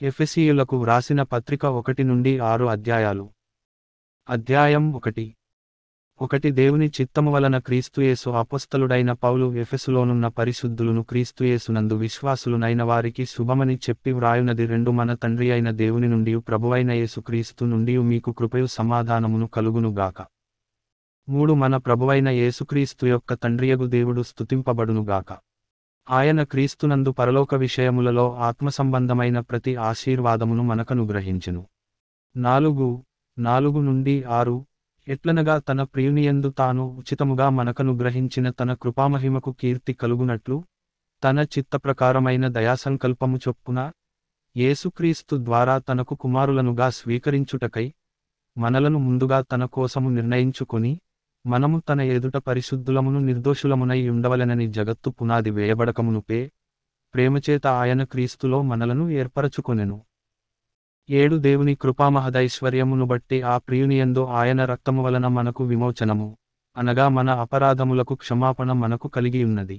ఎఫెసీయులకు వ్రాసిన పత్రిక 1-6 అధ్యాయాలు. అధ్యాయం 1. దేవుని చిత్తము వలన క్రీస్తుయేసు అపోస్తలుడైన పౌలు ఎఫెసులోనున్న పరిశుద్ధులును క్రీస్తుయేసునందు విశ్వాసులునైన వారికి శుభమని చెప్పి వ్రాయునది 2 మన తండ్రి అయిన దేవుని నుండియు ప్రభువైన యేసుక్రీస్తు నుండియు మీకు కృపయు సమాధానమును కలుగునుగాక. 3 మన ప్రభువైన యేసుక్రీస్తు యొక్క తండ్రియగు దేవుడు స్తుతింపబడునుగాక. ఆయన క్రీస్తునందు పరలోక విషయములలో ఆత్మసంబంధమైన ప్రతి ఆశీర్వాదమును మనకనుగ్రహించెను. 4-6 ఎట్లనగా తన ప్రియునియందు తాను ఉచితముగా మనకనుగ్రహించిన తన కృపామహిమకు కీర్తి కలుగునట్లు, తన చిత్తప్రకారమైన దయాసంకల్పము చొప్పున, యేసుక్రీస్తు ద్వారా తనకు కుమారులనుగా స్వీకరించుటకై, మనలను ముందుగా తన కోసము నిర్ణయించుకొని, మనము తన ఎదుట పరిశుద్ధులమును నిర్దోషులమునై ఉండవలెనని జగత్తు పునాది వేయబడకమునుపే, ప్రేమచేత ఆయన క్రీస్తులో మనలను ఏర్పరచుకొనెను. 7 దేవుని కృపామహదైశ్వర్యమును బట్టి ఆ ప్రియునియందు ఆయన రక్తము వలన మనకు విమోచనము, అనగా మన అపరాధములకు క్షమాపణ మనకు కలిగియున్నది.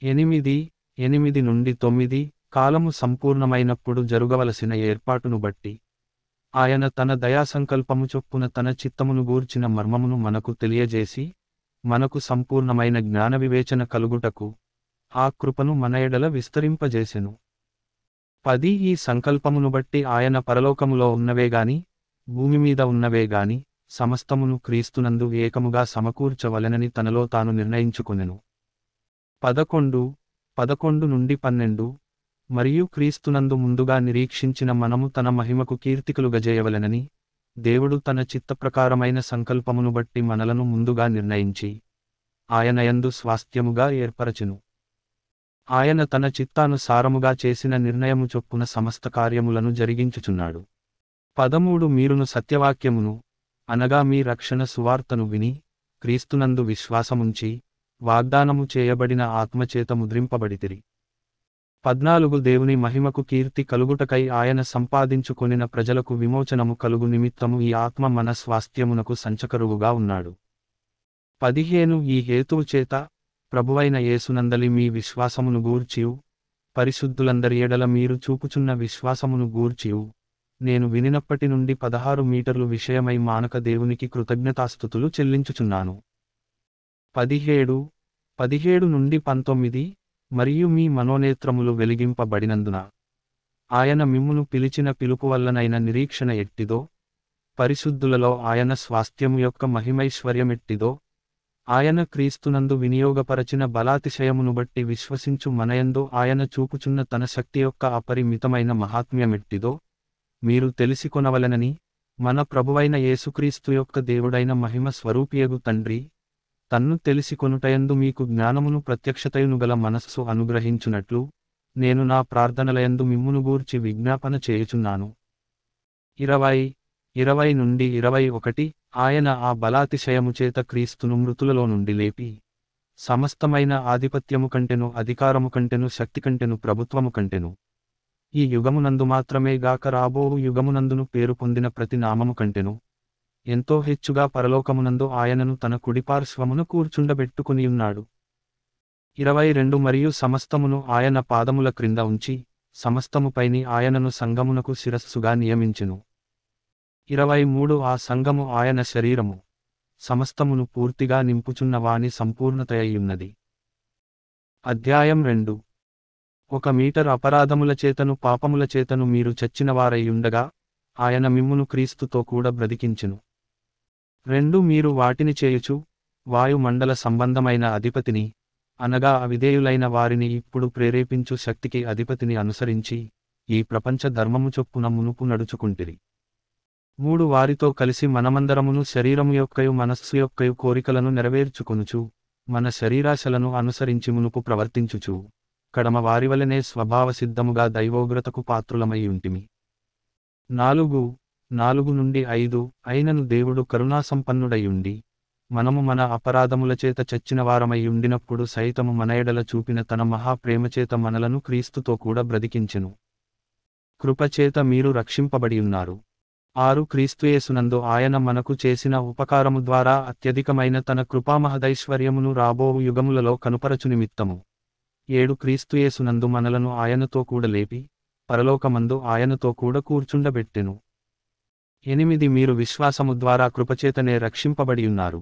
8-9 కాలము సంపూర్ణమైనప్పుడు జరుగవలసిన ఏర్పాటును బట్టి, ఆయన తన దయాసంకల్పము చొప్పున తన చిత్తమును గూర్చిన మర్మమును మనకు తెలియజేసి, మనకు సంపూర్ణమైన జ్ఞాన వివేచన కలుగుటకు, ఆ కృపను మన ఎడల విస్తరింపజేసెను. 10 ఈ సంకల్పమును బట్టి ఆయన పరలోకములో ఉన్నవేగాని, భూమిమీద ఉన్నవేగాని, సమస్తమును క్రీస్తునందు ఏకముగా సమకూర్చవలెనని తనలో తాను నిర్ణయించుకొనెను. 11-12 మరియు క్రీస్తునందు ముందుగా నిరీక్షించిన మనము తన మహిమకు కీర్తికలుగజేయవలెనని, దేవుడు తన చిత్తప్రకారమైన సంకల్పమును బట్టి మనలను ముందుగా నిర్ణయించి, ఆయనయందు స్వాస్థ్యముగా ఏర్పరచెను. ఆయన తన చిత్తానుసారముగా చేసిన నిర్ణయము చొప్పున సమస్త కార్యములను జరిగించుచున్నాడు. 13 మీరును సత్యవాక్యమును, అనగా మీ రక్షణ సువార్తను విని, క్రీస్తునందు విశ్వాసముంచి, వాగ్దానము చేయబడిన ఆత్మచేత ముద్రింపబడితిరి. 14 దేవుని మహిమకు కీర్తి కలుగుటకై ఆయన సంపాదించుకొనిన ప్రజలకు విమోచనము కలుగు నిమిత్తము ఈ ఆత్మ మన స్వాస్థ్యమునకు సంచకరువుగా ఉన్నాడు. 15 ఈ హేతువు చేత, ప్రభువైన యేసునందలి మీ విశ్వాసమును గూర్చియు, పరిశుద్ధులందరి ఎడల మీరు చూపుచున్న విశ్వాసమును గూర్చియు, నేను వినినప్పటి నుండి 16 మీటర్లు విషయమై మానక దేవునికి కృతజ్ఞతాస్తుతులు చెల్లించుచున్నాను. 17-19 మరియు మీ మనోనేత్రములు వెలిగింపబడినందున, ఆయన మిమ్మును పిలిచిన పిలుపు వల్లనైన నిరీక్షణ ఎట్టిదో, పరిశుద్ధులలో ఆయన స్వాస్థ్యము యొక్క మహిమైశ్వర్యమెట్టిదో, ఆయన క్రీస్తునందు వినియోగపరచిన బలాతిశయమును బట్టి విశ్వసించు మనయందు ఆయన చూపుచున్న తన శక్తి యొక్క అపరిమితమైన మహాత్మ్యమెట్టిదో, మీరు తెలిసికొనవలెనని, మన ప్రభువైన యేసుక్రీస్తు యొక్క దేవుడైన మహిమ స్వరూపియగు తండ్రి, తన్ను తెలిసికొనుటయందు మీకు జ్ఞానమును ప్రత్యక్షతయునుగల మనస్సు అనుగ్రహించునట్లు, నేను నా ప్రార్థనలయందు మిమ్మును గూర్చి విజ్ఞాపన చేయుచున్నాను. 20-21 ఆయన ఆ బలాతిశయము చేత క్రీస్తును మృతులలో నుండి లేపి, సమస్తమైన ఆధిపత్యము కంటెను అధికారము కంటెను శక్తి కంటెను ప్రభుత్వము కంటెను, ఈ యుగమునందు మాత్రమే గాక రాబోవు యుగమునందును పేరు పొందిన ప్రతి నామము కంటెను, ఎంతో హెచ్చుగా పరలోకమునందు ఆయనను తన కుడిపార్శ్వమున కూర్చుండబెట్టుకునియున్నాడు. 22 మరియు సమస్తమును ఆయన పాదముల క్రింద ఉంచి, సమస్తముపైని ఆయనను సంఘమునకు శిరస్సుగా నియమించెను. 23 ఆ సంఘము ఆయన శరీరము, సమస్తమును పూర్తిగా నింపుచున్న వాని సంపూర్ణతయయున్నది. అధ్యాయం 2. 1 మీటర్ అపరాధముల చేతను పాపముల చేతను మీరు చచ్చినవారయ్యుండగా, ఆయన మిమ్మును క్రీస్తుతో కూడా బ్రతికించెను. 2 మీరు వాటిని చేయుచు, వాయుమండల సంబంధమైన అధిపతిని, అనగా అవిధేయులైన వారిని ఇప్పుడు ప్రేరేపించు శక్తికి అధిపతిని అనుసరించి, ఈ ప్రపంచ ధర్మము చొప్పున మునుపు నడుచుకుంటిరి. 3 వారితో కలిసి మనమందరమును శరీరము యొక్కయు మనస్సు యొక్కయు కోరికలను నెరవేర్చుకొనుచు, మన శరీరాశలను అనుసరించి మునుపు ప్రవర్తించుచు, కడమ వారివలనే స్వభావసిద్ధముగా దైవోగ్రతకు పాత్రులమై ఉంటిమి. 4-5 అయినను దేవుడు కరుణాసంపన్నుడయుండి, మనము మన అపరాధముల చేత చచ్చినవారమై ఉండినప్పుడు సైతము మన ఎడల చూపిన తన మహాప్రేమచేత మనలను క్రీస్తుతో కూడా బ్రతికించెను. కృపచేత మీరు రక్షింపబడియున్నారు. 6 క్రీస్తుయేసునందు ఆయన మనకు చేసిన ఉపకారము ద్వారా అత్యధికమైన తన కృపామహదైశ్వర్యమును రాబోవు యుగములలో కనుపరచు నిమిత్తము. 7 క్రీస్తుయేసునందు మనలను ఆయనతో కూడా లేపి, పరలోకమందు ఆయనతో కూడా కూర్చుండబెట్టెను. 8 మీరు విశ్వాసము ద్వారా కృపచేతనే రక్షింపబడి ఉన్నారు.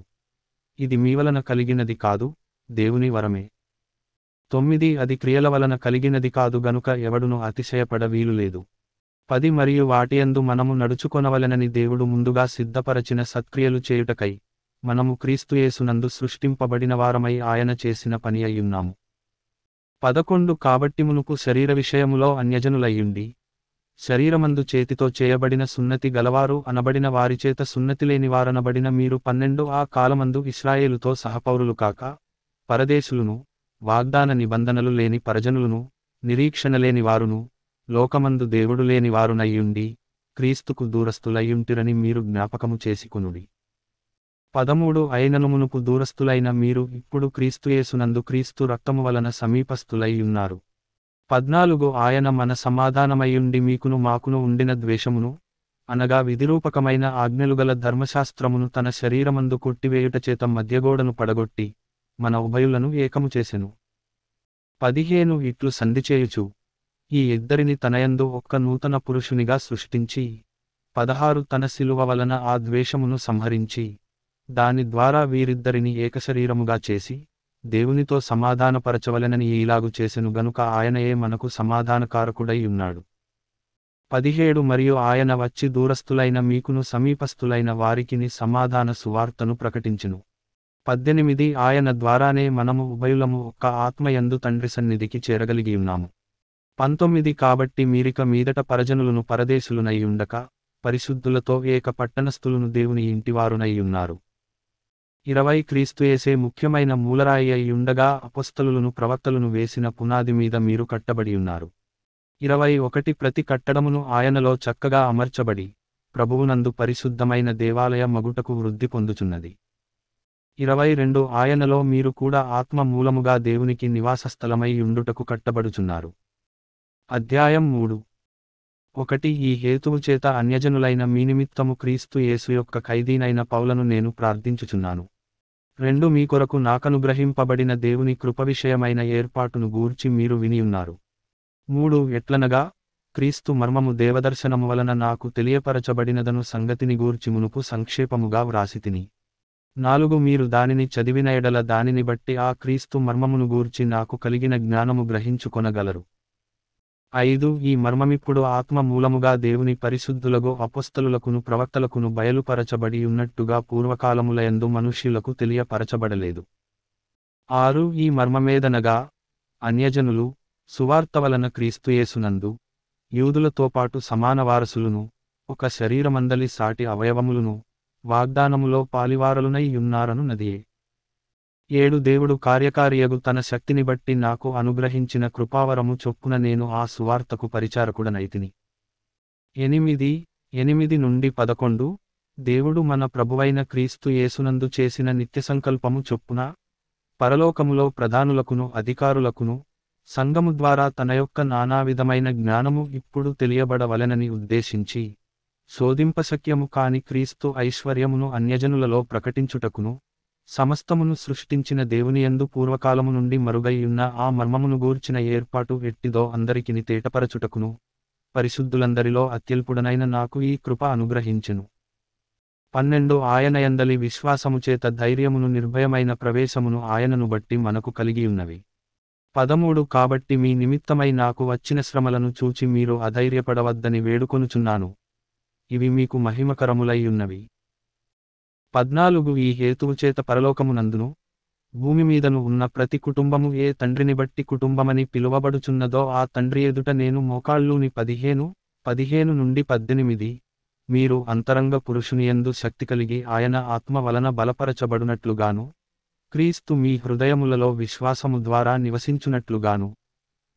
ఇది మీవలన కలిగినది కాదు, దేవుని వరమే. 9 అది క్రియల వలన కలిగినది కాదు గనుక ఎవడును అతిశయపడ వీలులేదు. 10 మరియు వాటియందు మనము నడుచుకొనవలెనని దేవుడు ముందుగా సిద్ధపరచిన సత్క్రియలు చేయుటకై మనము క్రీస్తు యేసునందు సృష్టింపబడిన వారమై ఆయన చేసిన పని అయ్యున్నాము. 11 కాబట్టి మునుపు శరీర విషయములో అన్యజనులయ్యుండి శరీరమందు చేతితో చేయబడిన సున్నతి గలవారు అనబడిన వారిచేత సున్నతిలేని వారనబడిన మీరు 12 ఆ కాలమందు ఇశ్రాయేలుతో సహపౌరులు కాక పరదేశులును వాగ్దాన నిబంధనలు లేని పరజనులును నిరీక్షణలేని వారును లోకమందు దేవుడు లేని వారునయ్యుండి క్రీస్తుకు దూరస్థులయ్యుంటిరని మీరు జ్ఞాపకము చేసుకొనుడి. 13 అయినను మునుపు దూరస్థులైన మీరు ఇప్పుడు క్రీస్తుయేసునందు క్రీస్తు రక్తము వలన సమీపస్థులై ఉన్నారు. 14 ఆయన మన సమాధానమయ్యుండి మీకును మాకును ఉండిన ద్వేషమును అనగా విధిరూపకమైన ఆజ్ఞలుగల ధర్మశాస్త్రమును తన శరీరమందు కొట్టివేయుటచేత మధ్యగోడను పడగొట్టి మన ఉభయులను ఏకము చేసెను. 15 ఇట్లు సంధిచేయుచు ఈ ఇద్దరిని తనయందు ఒక్క నూతన పురుషునిగా సృష్టించి 16 తన శిలువ వలన ఆ ద్వేషమును సంహరించి దాని ద్వారా వీరిద్దరిని ఏకశరీరముగా చేసి దేవునితో సమాధానపరచవలెనని ఈలాగు చేసెను గనుక ఆయనయే మనకు సమాధానకారకుడై ఉన్నాడు. 17 మరియు ఆయన వచ్చి దూరస్థులైన మీకును సమీపస్థులైన వారికిని సమాధాన సువార్తను ప్రకటించును. 18 ఆయన ద్వారానే మనము ఉభయులము ఒక్క ఆత్మయందు తండ్రి సన్నిధికి చేరగలిగియున్నాము. 19 కాబట్టి మీరిక మీదట పరజనులను పరదేశులునై ఉండక పరిశుద్ధులతో ఏక పట్టణస్థులను దేవుని ఇంటివారునై ఉన్నారు. 20 క్రీస్తుయేసే ముఖ్యమైన మూలరాయి అయి ఉండగా అపొస్తలులను ప్రవక్తలను వేసిన పునాది మీద మీరు కట్టబడి ఉన్నారు. 21 ప్రతి కట్టడమును ఆయనలో చక్కగా అమర్చబడి ప్రభువునందు పరిశుద్ధమైన దేవాలయ మగుటకు వృద్ధి పొందుచున్నది. 22 ఆయనలో మీరు కూడా ఆత్మ మూలముగా దేవునికి నివాసస్థలమై ఉండుటకు కట్టబడుచున్నారు. అధ్యాయం 3 1 ఈ హేతువు చేత అన్యజనులైన మీ నిమిత్తము క్రీస్తు యేసు యొక్క ఖైదీనైన పౌలను నేను ప్రార్థించుచున్నాను. 2 మీ కొరకు నాకనుగ్రహింపబడిన దేవుని కృప విషయమైన ఏర్పాటును గూర్చి మీరు వినియున్నారు. 3 ఎట్లనగా క్రీస్తు మర్మము దేవదర్శనము వలన నాకు తెలియపరచబడినదను సంగతిని గూర్చి మునుపు సంక్షేపముగా వ్రాసితిని. 4 మీరు దానిని చదివిన ఎడల దానిని బట్టి ఆ క్రీస్తు మర్మమును గూర్చి నాకు కలిగిన జ్ఞానము గ్రహించుకొనగలరు. 5 ఈ మర్మమిప్పుడు ఆత్మ మూలముగా దేవుని పరిశుద్ధులగు అపొస్తలులకును ప్రవక్తలకును బయలుపరచబడి ఉన్నట్టుగా పూర్వకాలములయందు మనుష్యులకు తెలియపరచబడలేదు. 6 ఈ మర్మమేదనగా అన్యజనులు సువార్త వలన క్రీస్తుయేసునందు యూదులతో పాటు సమాన వారసులును ఒక శరీరమందలి సాటి అవయవములును వాగ్దానములో పాలివారలునై ఉన్నారనున్నదియే. 7 దేవుడు కార్యకారియగు తన శక్తిని బట్టి నాకు అనుగ్రహించిన కృపావరము చొప్పున నేను ఆ సువార్తకు పరిచారకుడనైతిని. 8 నుండి 11 దేవుడు మన ప్రభువైన క్రీస్తు యేసునందు చేసిన నిత్యసంకల్పము చొప్పున పరలోకములో ప్రధానులకును అధికారులకును సంఘము ద్వారా తన యొక్క నానావిధమైన జ్ఞానము ఇప్పుడు తెలియబడవలెనని ఉద్దేశించి శోధింపశక్యము కాని క్రీస్తు ఐశ్వర్యమును అన్యజనులలో ప్రకటించుటకును సమస్తమును సృష్టించిన దేవునియందు పూర్వకాలము నుండి మరుగైయున్న ఆ మర్మమును గూర్చిన ఏర్పాటు ఎట్టిదో అందరికిని తేటపరచుటకును పరిశుద్ధులందరిలో అత్యల్పుడనైన నాకు ఈ కృప అనుగ్రహించెను. 12 ఆయనయందలి విశ్వాసముచేత ధైర్యమును నిర్భయమైన ప్రవేశమును ఆయనను బట్టి మనకు కలిగియున్నవి. 13 కాబట్టి మీ నిమిత్తమై నాకు వచ్చిన శ్రమలను చూచి మీరు అధైర్యపడవద్దని వేడుకొనుచున్నాను, ఇవి మీకు మహిమకరములై ఉన్నవి. 14 ఈ హేతువుచేత పరలోకమునందును భూమి మీదను ఉన్న ప్రతి కుటుంబము ఏ తండ్రిని బట్టి కుటుంబమని పిలువబడుచున్నదో ఆ తండ్రి ఎదుట నేను మోకాళ్ళూని. 15 నుండి 18 మీరు అంతరంగ పురుషునియందు శక్తి కలిగి ఆయన ఆత్మ వలన బలపరచబడునట్లుగాను క్రీస్తు మీ హృదయములలో విశ్వాసము ద్వారా నివసించునట్లుగాను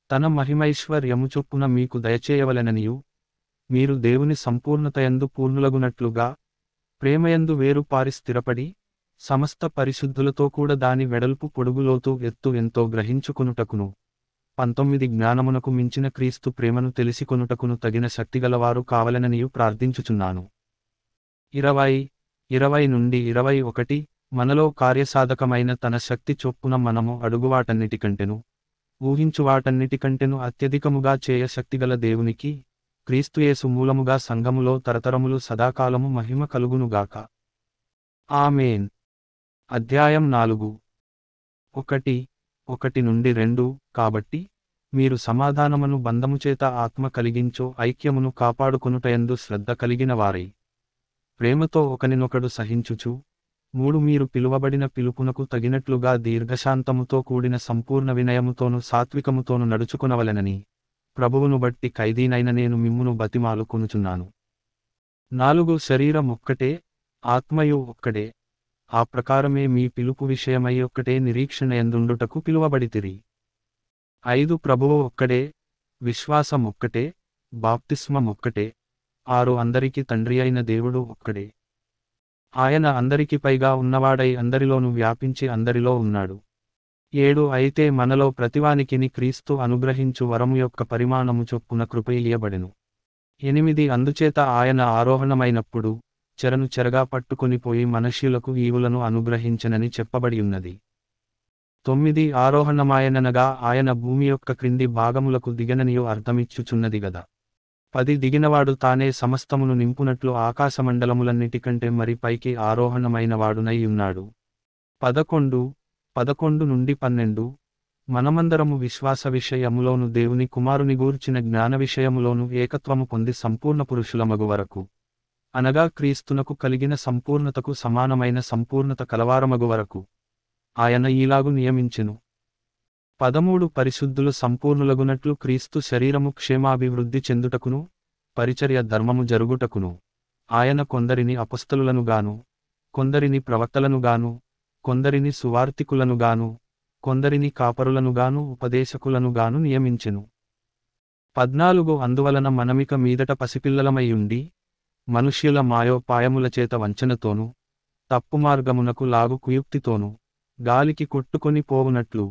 తన మహిమైశ్వర్యము చొప్పున మీకు దయచేయవలెననియు మీరు దేవుని సంపూర్ణతయందు పూర్ణులగునట్లుగా ప్రేమయందు వేరుపారి స్థిరపడి సమస్త పరిశుద్ధులతో కూడా దాని వెడల్పు పొడుగు లోతు ఎత్తు ఎంతో గ్రహించుకొనుటకును 19 జ్ఞానమునకు మించిన క్రీస్తు ప్రేమను తెలిసికొనుటకును తగిన శక్తిగలవారు కావలెననియు ప్రార్థించుచున్నాను. 20 నుండి 21 మనలో కార్యసాధకమైన తన శక్తి చొప్పున మనము అడుగువాటన్నిటికంటెను ఊహించు వాటన్నిటికంటెను అత్యధికముగా చేయ శక్తిగల దేవునికి, క్రీస్తుయేసు మూలముగా సంఘములో తరతరములు సదాకాలము మహిమ కలుగునుగాక. ఆమేన్. అధ్యాయం 4. 1:1-2 కాబట్టి మీరు సమాధానమును బంధముచేత ఆత్మ కలిగించో ఐక్యమును కాపాడుకొనుటయందు శ్రద్ధ కలిగిన వారై, ప్రేమతో ఒకనినొకడు సహించుచు, 3 మీరు పిలువబడిన పిలుపునకు తగినట్లుగా దీర్ఘశాంతముతో కూడిన సంపూర్ణ వినయముతోను సాత్వికముతోను నడుచుకొనవలెనని, ప్రభువును బట్టి ఖైదీనైన నేను మిమ్మును బతిమాలు కొనుచున్నాను. 4 శరీరం ఒక్కటే, ఆత్మయు ఒక్కడే, ఆ ప్రకారమే మీ పిలుపు విషయమై ఒక్కటే నిరీక్షణయందుండుటకు పిలువబడితిరి. 5 ప్రభువు ఒక్కడే, విశ్వాసం ఒక్కటే, బాప్తిస్మం ఒక్కటే, 6 అందరికి తండ్రి అయిన దేవుడు ఒక్కడే. ఆయన అందరికి పైగా ఉన్నవాడై అందరిలోనూ వ్యాపించి అందరిలో ఉన్నాడు. 7 అయితే మనలో ప్రతివానికిని క్రీస్తు అనుగ్రహించు వరము యొక్క పరిమాణము చొప్పున కృప ఇయ్యబడెను. 8 అందుచేత ఆయన ఆరోహణమైనప్పుడు చెరను చెరగా పట్టుకొని పోయి మనుష్యులకు ఈవులను అనుగ్రహించెనని చెప్పబడి ఉన్నది. 9 ఆరోహణమాయననగా ఆయన భూమి యొక్క క్రింది భాగములకు దిగననియో అర్థమిచ్చుచున్నది గదా. 10 దిగినవాడు తానే సమస్తమును నింపునట్లు ఆకాశమండలములన్నిటికంటే మరి పైకి ఆరోహణమైనవాడునై ఉన్నాడు. 11-12 మనమందరము విశ్వాస విషయములోను దేవుని కుమారుని గూర్చిన జ్ఞాన విషయములోను ఏకత్వము పొంది సంపూర్ణ పురుషులమగు వరకు, అనగా క్రీస్తునకు కలిగిన సంపూర్ణతకు సమానమైన సంపూర్ణత కలవారమగు వరకు ఆయన ఈలాగు నియమించెను. 13 పరిశుద్ధులు సంపూర్ణులగునట్లు క్రీస్తు శరీరము క్షేమాభివృద్ధి చెందుటకును, పరిచర్య ధర్మము జరుగుటకును, ఆయన కొందరిని అపొస్తలులనుగాను, కొందరిని ప్రవక్తలనుగాను, కొందరిని సువార్తికులనుగాను, కొందరిని కాపరులనుగాను ఉపదేశకులనుగాను నియమించెను. 14 అందువలన మనమిక మీదట పసిపిల్లలమైయుండి, మనుష్యుల మాయోపాయముల చేత వంచనతోనూ, తప్పుమార్గమునకు లాగు కుయుక్తితోనూ, గాలికి కొట్టుకొని పోవునట్లు,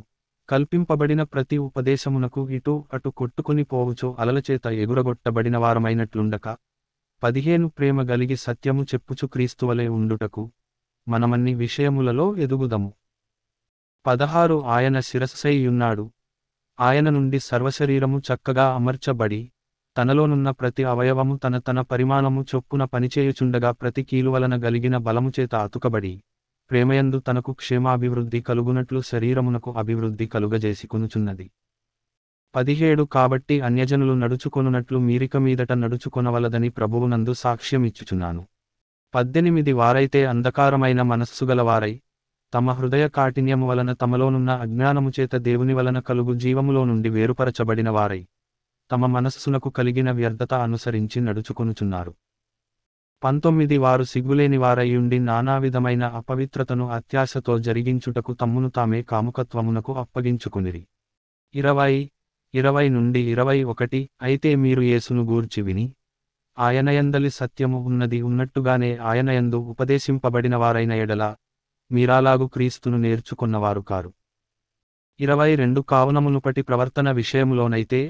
కల్పింపబడిన ప్రతి ఉపదేశమునకు ఇటు అటు కొట్టుకొని పోవుచో అలలచేత ఎగురగొట్టబడిన వారమైనట్లుండక, 15 ప్రేమ గలిగి సత్యము చెప్పుచు క్రీస్తువలే ఉండుటకు, మనమన్ని విషయములలో ఎదుగుదము. 16 ఆయన శిరస్సైయున్నాడు, ఆయన నుండి సర్వశరీరము చక్కగా అమర్చబడి, తనలోనున్న ప్రతి అవయవము తన పరిమాణము చొప్పున పనిచేయుచుండగా ప్రతి కీలువలన గలిగిన బలముచేత అతుకబడి, ప్రేమయందు తనకు క్షేమాభివృద్ధి కలుగునట్లు శరీరమునకు అభివృద్ధి కలుగజేసికొనుచున్నది. 17 కాబట్టి అన్యజనులు నడుచుకొనున్నట్లు మీరిక మీదట నడుచుకొనవలదని ప్రభువునందు సాక్ష్యమిచ్చుచున్నాను. 18 వారైతే అంధకారమైన మనస్సుగలవారై, తమ హృదయ కాఠిన్యము వలన తమలోనున్న అజ్ఞానము చేత దేవుని వలన కలుగు జీవములో నుండి వేరుపరచబడిన వారై, తమ మనస్సునకు కలిగిన వ్యర్థత అనుసరించి నడుచుకొనుచున్నారు. 19 వారు సిగ్గులేని వారయ్యుండి నానావిధమైన అపవిత్రతను అత్యాశతో జరిగించుటకు తమ్మును తామే కాముకత్వమునకు అప్పగించుకొనిరి. 20-21 అయితే మీరు యేసును గూర్చి విని, ఆయనయందలి సత్యము ఉన్నది ఉన్నట్టుగానే ఆయనయందు ఉపదేశింపబడిన వారైన ఎడల, మీరాలాగు క్రీస్తును నేర్చుకొన్నవారు కారు. 22 కావున మునుపటి ప్రవర్తన విషయములోనైతే,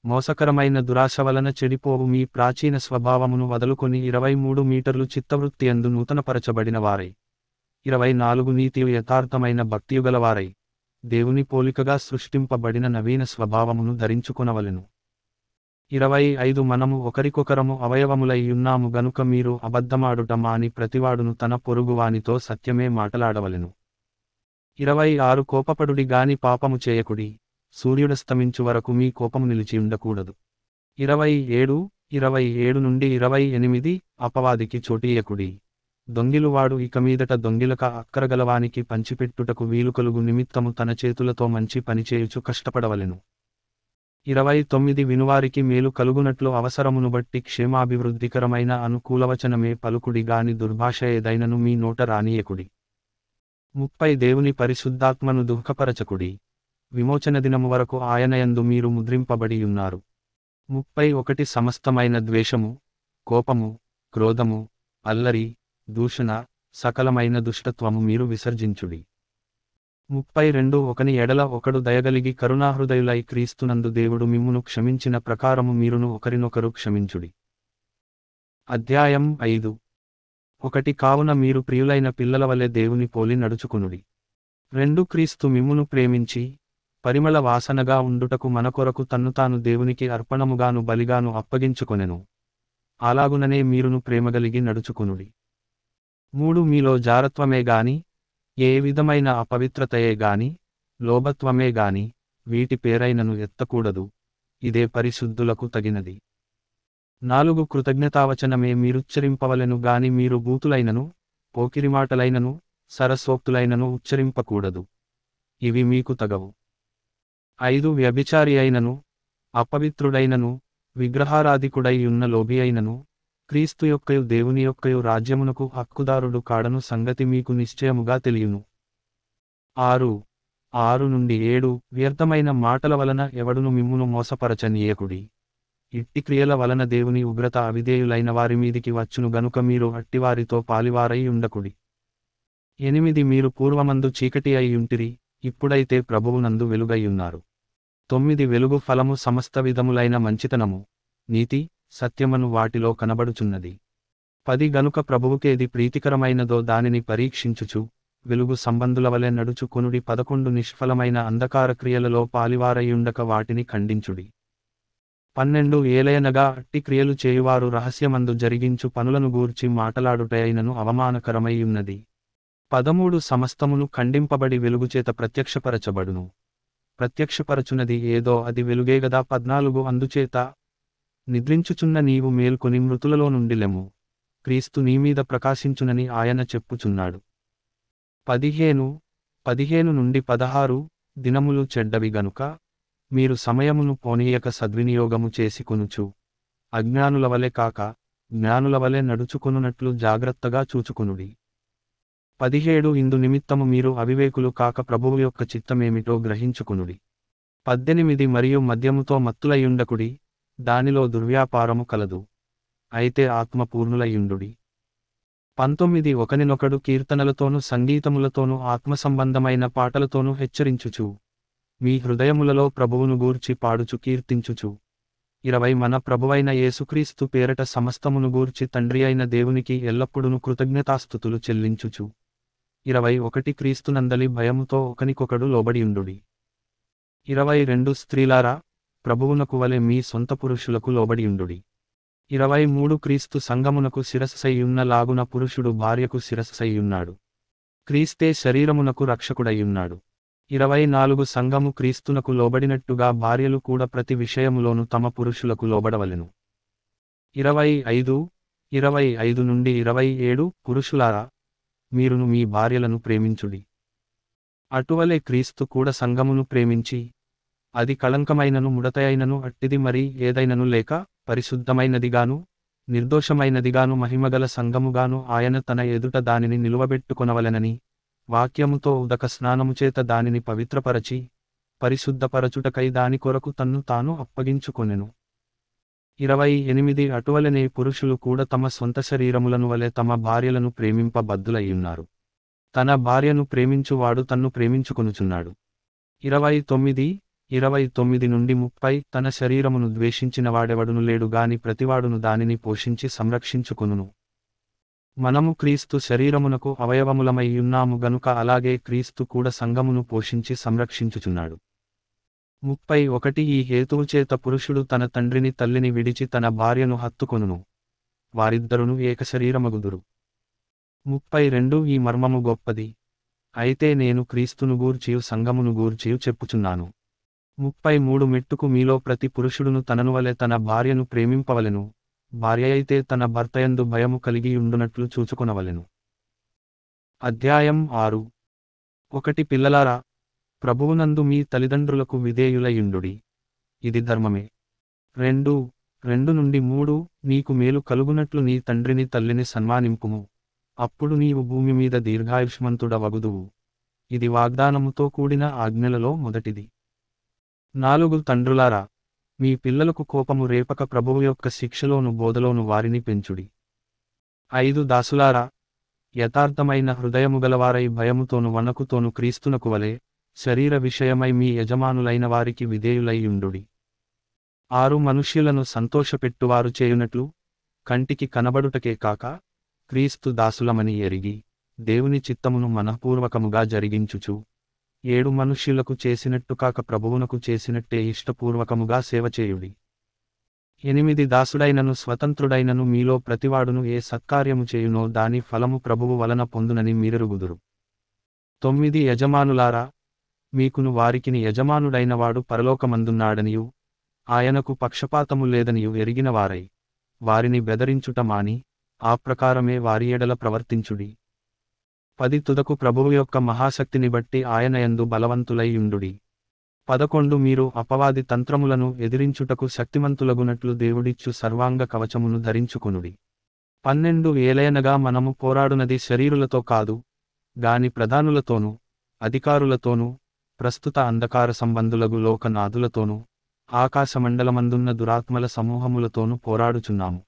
మోసకరమైన దురాశ వలన చెడిపోవు మీ ప్రాచీన స్వభావమును వదులుకొని 23 మీటర్లు చిత్తవృత్తియందు నూతనపరచబడిన వారై, 24 నీతియు యథార్థమైన భక్తియుగలవారై, దేవుని పోలికగా సృష్టింపబడిన నవీన స్వభావమును ధరించుకొనవలెను. 25 మనము ఒకరికొకరము అవయవములై ఉన్నాము గనుక మీరు అబద్ధమాడుట మాని ప్రతివాడును తన పొరుగువానితో సత్యమే మాటలాడవలెను. 26 కోపపడుడి గాని పాపము చేయకుడి, సూర్యుడస్తమించు వరకు మీ కోపము నిలిచి ఉండకూడదు. 27-28 అపవాదికి చోటీయకుడి, దొంగిలువాడు ఇక మీదట దొంగిలక అక్కరగలవానికి పంచిపెట్టుటకు వీలుకలుగు నిమిత్తము తన చేతులతో మంచి పనిచేయుచు కష్టపడవలెను. 29 వినువారికి మేలు కలుగునట్లు అవసరమును బట్టి క్షేమాభివృద్ధికరమైన అనుకూలవచనమే పలుకుడి గాని దుర్భాష ఏదైనను మీ నోట రానియకుడి. 30 దేవుని పరిశుద్ధాత్మను దుఃఖపరచకుడి, విమోచన దినము వరకు ఆయనయందు మీరు ముద్రింపబడి ఉన్నారు. 31 సమస్తమైన ద్వేషము, కోపము, క్రోధము, అల్లరి, దూషణ, సకలమైన దుష్టత్వము మీరు విసర్జించుడి. 32 ఒకని ఎడల ఒకడు దయగలిగి కరుణాహృదయులై క్రీస్తునందు దేవుడు మిమ్మును క్షమించిన ప్రకారము మీరును ఒకరినొకరు క్షమించుడి. అధ్యాయం 5. 1 కావున మీరు ప్రియులైన పిల్లల వలె దేవుని పోలి నడుచుకొనుడి. 2 క్రీస్తు మిమ్మును ప్రేమించి, పరిమళ వాసనగా ఉండుటకు మన కొరకు తన్ను తాను దేవునికి అర్పణముగాను బలిగాను అప్పగించుకొనెను. అలాగుననే మీరును ప్రేమగలిగి నడుచుకునుడి. 3 మీలో జారత్వమే గాని, ఏ విధమైన అపవిత్రతయే గాని, లోభత్వమే గాని, వీటి పేరైనను ఎత్తకూడదు, ఇదే పరిశుద్ధులకు తగినది. 4 కృతజ్ఞతావచనమే మీరుచ్చరింపవలెను గాని మీరు బూతులైనను, పోకిరిమాటలైనను, సరసోక్తులైనను ఉచ్చరింపకూడదు, ఇవి మీకు తగవు. 5 వ్యభిచారి అయినను, అపవిత్రుడైనను, విగ్రహారాధికుడై ఉన్న లోభి అయినను, క్రీస్తు యొక్కయు దేవుని యొక్కయు రాజ్యమునకు హక్కుదారుడు కాడను సంగతి మీకు నిశ్చయముగా తెలియును. 6 నుండి 7 వ్యర్థమైన మాటల వలన ఎవడును మిమ్మును మోసపరచనీయకుడి. ఇట్టి క్రియల వలన దేవుని ఉగ్రత అవిధేయులైన వారి మీదికి వచ్చును గనుక మీరు అట్టివారితో పాలివారై ఉండకుడి. 8 మీరు పూర్వమందు చీకటి అయి ఉంటిరి, ఇప్పుడైతే ప్రభువునందు వెలుగైయున్నారు. 9 వెలుగు ఫలము సమస్త విధములైన మంచితనము, నీతి, సత్యమను వాటిలో కనబడుచున్నది. 10 గనుక ప్రభువుకేది ప్రీతికరమైనదో దానిని పరీక్షించుచు, వెలుగు సంబంధులవలె నడుచుకొనుడి. 11 నిష్ఫలమైన అంధకార క్రియలలో పాలివారయుండక వాటిని ఖండించుడి. 12 ఏలయనగా అట్టి క్రియలు చేయువారు రహస్యమందు జరిగించు పనులను గూర్చి మాటలాడుటయైనను అవమానకరమైయున్నది. 13 సమస్తమును ఖండింపబడి వెలుగుచేత ప్రత్యక్షపరచబడును. ప్రత్యక్షపరచునది ఏదో అది వెలుగేగదా. 14 అందుచేత నిద్రించుచున్న నీవు మేల్కొని మృతులలో నుండి లెమ్ము, క్రీస్తు నీమీద ప్రకాశించునని ఆయన చెప్పుచున్నాడు. 15 నుండి 16 దినములు చెడ్డవి గనుక మీరు సమయమును పోనీయక సద్వినియోగము చేసుకొనుచు, అజ్ఞానులవలె కాక జ్ఞానులవలె నడుచుకొనున్నట్లు జాగ్రత్తగా చూచుకొనుడి. 17 ఇందు నిమిత్తము మీరు అవివేకులు కాక ప్రభువు యొక్క చిత్తమేమిటో గ్రహించుకొనుడి. 18 మరియు మద్యముతో మత్తులయుండకుడి, దానిలో దుర్వ్యాపారము కలదు, అయితే ఆత్మపూర్ణులయుండుడి. 19 ఒకనినొకడు కీర్తనలతోనూ సంగీతములతోనూ ఆత్మసంబంధమైన పాటలతోనూ హెచ్చరించుచు, మీ హృదయములలో ప్రభువును గూర్చి పాడుచు కీర్తించుచు. 20 మన ప్రభువైన యేసుక్రీస్తు పేరట సమస్తమును గూర్చి తండ్రి అయిన దేవునికి ఎల్లప్పుడూ కృతజ్ఞతాస్తుతులు చెల్లించుచు. 21 క్రీస్తునందలి భయముతో ఒకనికొకడు లోబడియుండుడి. 22 స్త్రీలారా, ప్రభువునకు వలె మీ సొంత పురుషులకు లోబడియుండుడి. 23 క్రీస్తు సంఘమునకు శిరస్సయ్యున్న లాగున పురుషుడు భార్యకు శిరస్సయ్యున్నాడు. క్రీస్తే శరీరమునకు రక్షకుడయ్యున్నాడు. 24 సంఘము క్రీస్తునకు లోబడినట్టుగా భార్యలు కూడా ప్రతి విషయములోను తమ పురుషులకు లోబడవలెను. 25 నుండి 27 పురుషులారా, మీరును మీ భార్యలను ప్రేమించుడి. అటువలే క్రీస్తు కూడా సంఘమును ప్రేమించి, అది కళంకమైనను ముడతయైనను అట్టిది మరి ఏదైనను లేక, పరిశుద్ధమైనదిగాను, నిర్దోషమైనదిగాను మహిమగల సంఘముగాను ఆయన తన ఎదుట దానిని నిలువబెట్టుకొనవలెనని, వాక్యముతో ఉదక స్నానముచేత దానిని పవిత్రపరచి, పరిశుద్ధపరచుటకై దాని కొరకు తన్ను తాను అప్పగించుకొనెను. 28 అటువలనే పురుషులు కూడా తమ సొంత శరీరములను వలె తమ భార్యలను ప్రేమింప బద్ధులయ్యున్నారు. తన భార్యను ప్రేమించువాడు తన్ను ప్రేమించుకొనుచున్నాడు. 29 నుండి 30 తన శరీరమును ద్వేషించినవాడెవడును లేడు గాని ప్రతివాడును దానిని పోషించి సంరక్షించుకొనును. మనము క్రీస్తు శరీరమునకు అవయవములమైయున్నాము గనుక అలాగే క్రీస్తు కూడా సంఘమును పోషించి సంరక్షించుచున్నాడు. 31 ఈ హేతువుచేత పురుషుడు తన తండ్రిని తల్లిని విడిచి తన భార్యను హత్తుకొనును, వారిద్దరును ఏకశరీరమగుదురు. 32 ఈ మర్మము గొప్పది, అయితే నేను క్రీస్తును గూర్చియు సంఘమును గూర్చియు చెప్పుచున్నాను. 33 మెట్టుకు మీలో ప్రతి పురుషుడును తననువలె తన భార్యను ప్రేమింపవలెను, భార్యయైతే తన భర్తయందు భయము కలిగియుండునట్లు చూచుకొనవలెను. అధ్యాయం 6 1 పిల్లలారా, ప్రభువునందు మీ తల్లిదండ్రులకు విధేయులయుండుడి, ఇది ధర్మమే. 2 నుండి 3 నీకు మేలు కలుగునట్లు నీ తండ్రిని తల్లిని సన్మానింపుము, అప్పుడు నీవు భూమి మీద దీర్ఘాయుష్మంతుడవగుదువు, ఇది వాగ్దానముతో కూడిన ఆజ్ఞలలో మొదటిది. 4 తండ్రులారా, మీ పిల్లలకు కోపము రేపక ప్రభువు యొక్క శిక్షలోను బోధలోను వారిని పెంచుడి. 5 దాసులారా, యథార్థమైన హృదయము గలవారై భయముతోను వణకుతోను క్రీస్తునకు వలె శరీర విషయమై మీ యజమానులైన వారికి విధేయులైయుండుడి. 6 మనుష్యులను సంతోషపెట్టువారు చేయునట్లు, కంటికి కనబడుటకే కాక, క్రీస్తు దాసులమని ఎరిగి, దేవుని చిత్తమును మనఃపూర్వకముగా జరిగించుచు, 7 మనుష్యులకు చేసినట్టు కాక ప్రభువునకు చేసినట్టే ఇష్టపూర్వకముగా సేవ చేయుడి. 8 దాసుడైనను స్వతంత్రుడైనను మీలో ప్రతివాడును ఏ సత్కార్యము చేయునో దాని ఫలము ప్రభువు వలన పొందునని మీరెరుగుదురు. 9 యజమానులారా, మీకును వారికిని యజమానుడైనవాడు పరలోకమందున్నాడనియు ఆయనకు పక్షపాతము లేదనియు ఎరిగిన వారై వారిని బెదరించుట మాని ఆ ప్రకారమే వారి ఎడల ప్రవర్తించుడి. 10 తుదకు ప్రభువు యొక్క మహాశక్తిని బట్టి ఆయన యందు బలవంతులై యుండుడి. 11 మీరు అపవాది తంత్రములను ఎదిరించుటకు శక్తిమంతులగునట్లు దేవుడిచ్చు సర్వాంగ కవచమును ధరించుకొనుడి. 12 ఏలయనగా మనము పోరాడునది శరీరులతో కాదు గాని ప్రధానులతోనూ అధికారులతోనూ ప్రస్తుత అంధకార సంబంధులగు లోకనాథులతోనూ ఆకాశమండలమందున్న దురాత్మల సమూహములతోనూ పోరాడుచున్నాము.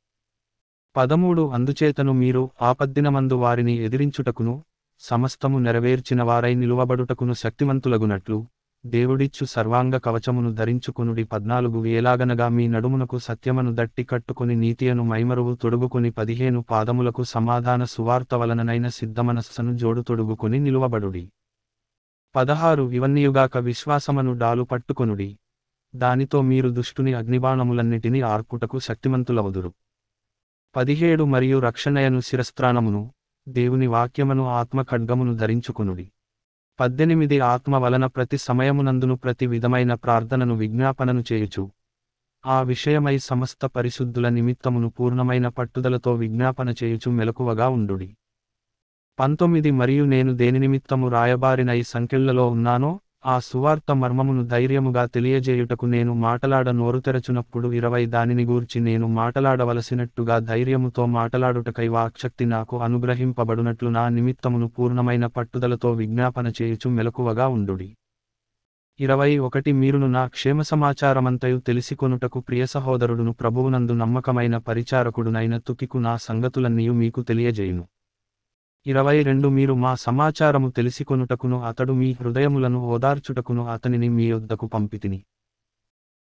13 అందుచేతను మీరు ఆపద్దినమందు వారిని ఎదిరించుటకును సమస్తము నెరవేర్చిన వారై నిలువబడుటకును శక్తిమంతులగునట్లు దేవుడిచ్చు సర్వాంగ కవచమును ధరించుకొనుడి. 14 ఎలాగనగా మీ నడుమునకు సత్యమను దట్టి కట్టుకొని నీతియను మైమరువు తొడుగుకొని 15 పాదములకు సమాధాన సువార్త వలననైన సిద్ధమనస్సను జోడు తొడుగుకొని నిలువబడుడి. 16 ఇవన్నీయుగాక విశ్వాసమను డాలు పట్టుకొనుడి, దానితో మీరు దుష్టుని అగ్నిబాణములన్నిటినీ ఆర్పుటకు శక్తిమంతులవదురు. 17 మరియు రక్షణయను శిరస్త్రాణమును దేవుని వాక్యమను ఆత్మ ఖడ్గమును ధరించుకొనుడి. 18 ఆత్మ వలన ప్రతి సమయమునందును ప్రతి విధమైన ప్రార్థనను విజ్ఞాపనను చేయుచు ఆ విషయమై సమస్త పరిశుద్ధుల నిమిత్తమును పూర్ణమైన పట్టుదలతో విజ్ఞాపన చేయుచు మెలకువగా ఉండుడి. 19 మరియు నేను దేని నిమిత్తము రాయబారిన ఈ సంకెళ్లలో ఉన్నానో ఆ సువార్త మర్మమును ధైర్యముగా తెలియజేయుటకు నేను మాటలాడ నోరు తెరచునప్పుడు 20 దానిని గూర్చి నేను మాటలాడవలసినట్టుగా ధైర్యముతో మాటలాడుటకై వాక్శక్తి నాకు అనుగ్రహింపబడునట్లు నా నిమిత్తమును పూర్ణమైన పట్టుదలతో విజ్ఞాపన చేయుచు మెలకువగా ఉండుడి. 21 మీరును నా క్షేమ సమాచారమంతయు తెలిసికొనుటకు ప్రియ సహోదరుడును ప్రభువునందు నమ్మకమైన పరిచారకుడునైన తుకికు నా సంగతులన్నీయు మీకు తెలియజేయును. 22 మీరు మా సమాచారము తెలిసికొనుటకును అతడు మీ హృదయములను ఓదార్చుటకును అతనిని మీ యొద్దకు పంపితిని.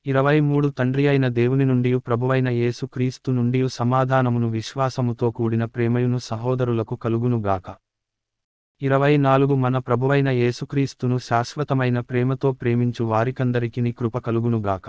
23 తండ్రి అయిన దేవుని నుండియు ప్రభువైన యేసు క్రీస్తు నుండియు సమాధానమును విశ్వాసముతో కూడిన ప్రేమయును సహోదరులకు కలుగునుగాక. 24 మన ప్రభువైన యేసుక్రీస్తును శాశ్వతమైన ప్రేమతో ప్రేమించు వారికందరికిని కృప కలుగునుగాక.